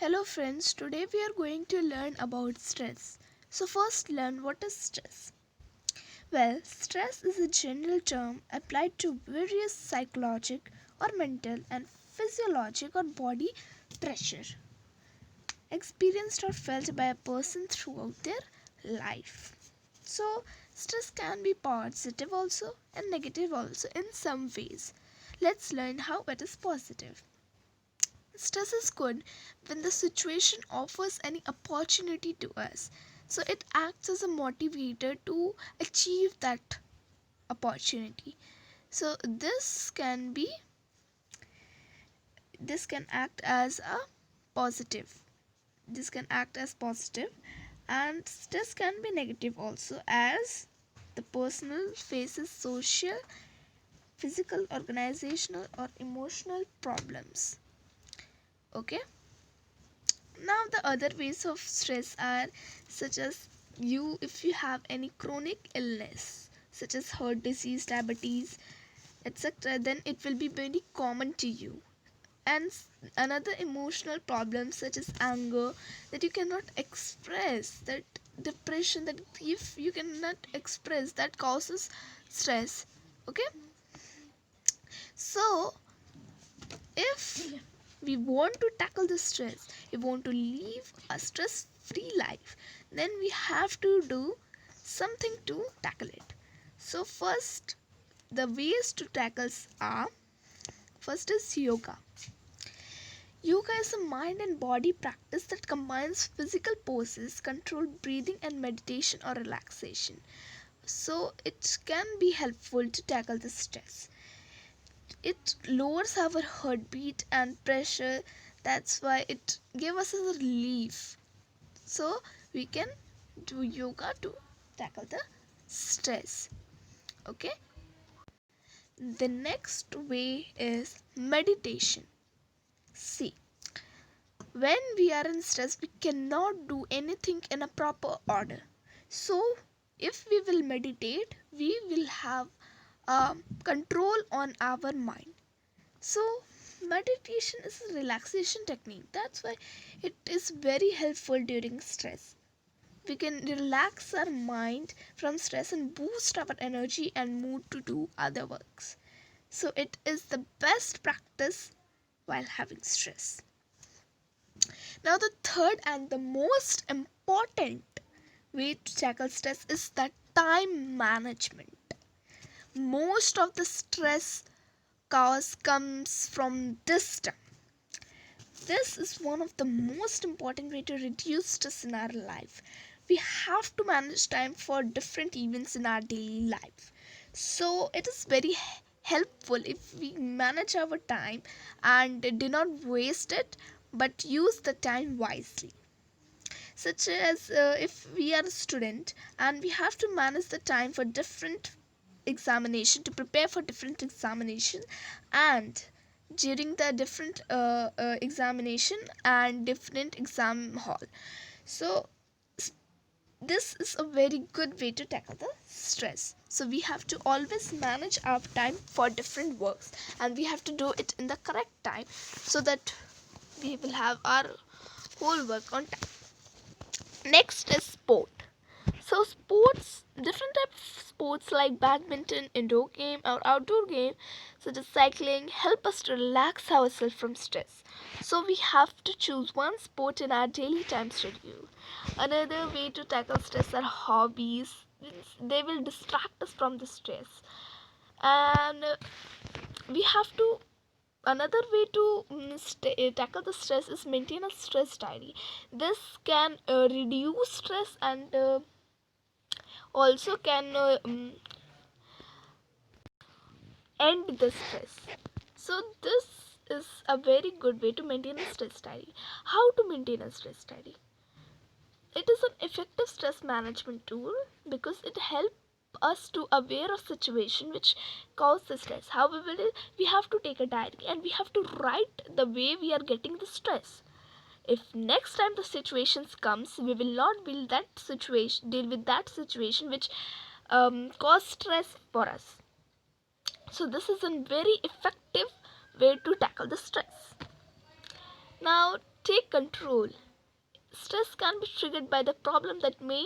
Hello friends, today we are going to learn about stress. So first learn what is stress. Well, stress is a general term applied to various psychological or mental and physiological or body pressure experienced or felt by a person throughout their life. So stress can be positive also and negative also in some ways. Let's learn how it is positive. Stress is good when the situation offers any opportunity to us. So it acts as a motivator to achieve that opportunity. So this can act as a positive. This can act as positive, and stress can be negative also, as the personal faces social, physical, organizational or emotional problems. Okay, now the other ways of stress are such as if you have any chronic illness such as heart disease, diabetes, etc., then it will be very common to you. And another emotional problem such as anger that you cannot express, that depression that if you cannot express, that causes stress. Okay, so if we want to tackle the stress, we want to live a stress free life, then we have to do something to tackle it. So first, the ways to tackle are, first is yoga. Yoga is a mind and body practice that combines physical poses, controlled breathing and meditation or relaxation. So it can be helpful to tackle the stress. It lowers our heartbeat and pressure. That's why it gives us a relief. So we can do yoga to tackle the stress. Okay, the next way is meditation. See, when we are in stress, we cannot do anything in a proper order. So if we will meditate, we will have control on our mind. So meditation is a relaxation technique. That's why it is very helpful during stress. We can relax our mind from stress and boost our energy and mood to do other works. So it is the best practice while having stress. Now the third and the most important way to tackle stress is that time management. Most of the stress cause comes from this time. This is one of the most important way to reduce stress in our life. We have to manage time for different events in our daily life. So it is very helpful if we manage our time and do not waste it but use the time wisely. Such as if we are a student and we have to manage the time for different examination, to prepare for different examination, and during the different examination and different exam hall. So this is a very good way to tackle the stress. So we have to always manage our time for different works, and we have to do it in the correct time so that we will have our whole work on time. Next is sport. So sports, different types of sports like badminton, indoor game or outdoor game such as cycling help us to relax ourselves from stress. So we have to choose one sport in our daily time schedule. Another way to tackle stress are hobbies. They will distract us from the stress. And we have to another way to tackle the stress is maintain a stress diary. This can reduce stress and also can end the stress. So this is a very good way to maintain a stress diary. How to maintain a stress diary? It is an effective stress management tool because it helps us to aware of situation which cause the stress. However, we have to take a diary and we have to write the way we are getting the stress. If next time the situations comes, we will not deal with that situation which cause stress for us. So this is a very effective way to tackle the stress. Now take control. Stress can be triggered by the problem that may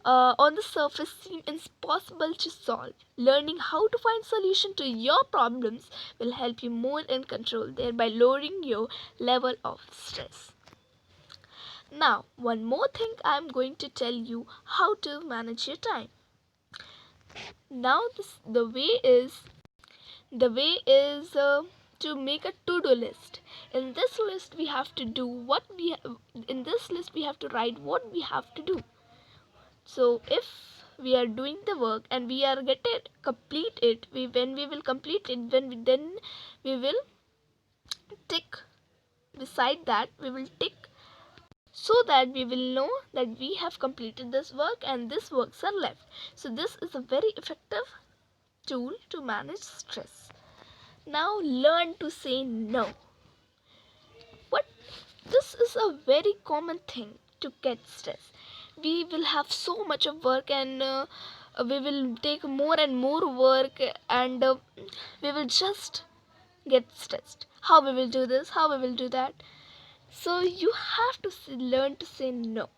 on the surface seem impossible to solve. Learning how to find solution to your problems will help you more in control, thereby lowering your level of stress. Now, one more thing, I am going to tell you how to manage your time. Now, the way is to make a to-do list. In this list, we have to do what we in this list we have to write what we have to do. So if we are doing the work and we are complete it, when we will complete it, then we will tick. Beside that, we will tick so that we will know that we have completed this work and these works are left. So this is a very effective tool to manage stress. Now learn to say no. But this is a very common thing to get stress. We will have so much of work and we will take more and more work and we will just get stressed. How we will do this, how we will do that. So you have to learn to say no.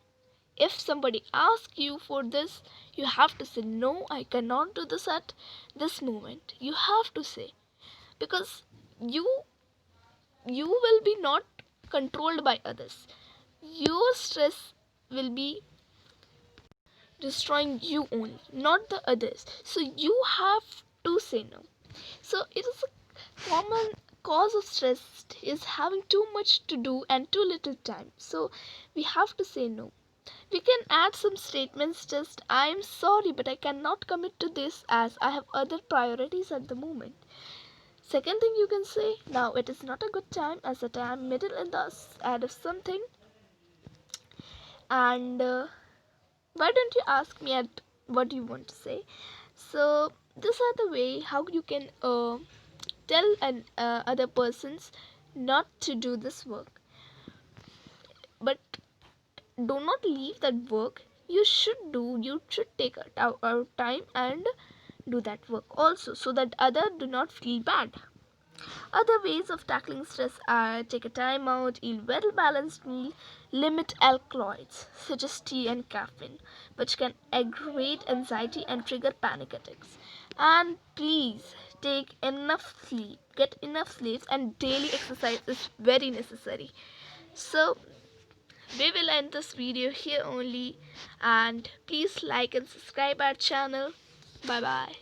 If somebody asks you for this, you have to say no, I cannot do this at this moment. You have to say, because you will be not controlled by others. Your stress will be destroying you only, not the others. So you have to say no. So it is a common cause of stress is having too much to do and too little time. So we have to say no. We can add some statements, just I am sorry but I cannot commit to this as I have other priorities at the moment. Second thing you can say, now it is not a good time as that I am middle in the ad of something, and why don't you ask me at what you want to say. So these are the way how you can tell other persons not to do this work, but do not leave that work. You should take out time and do that work also, so that other do not feel bad. Other ways of tackling stress are take a time out, eat well balanced meal, limit alkaloids such as tea and caffeine, which can aggravate anxiety and trigger panic attacks. And please take enough sleep, get enough sleep, and daily exercise is very necessary. So we will end this video here only, and please like and subscribe our channel. Bye bye.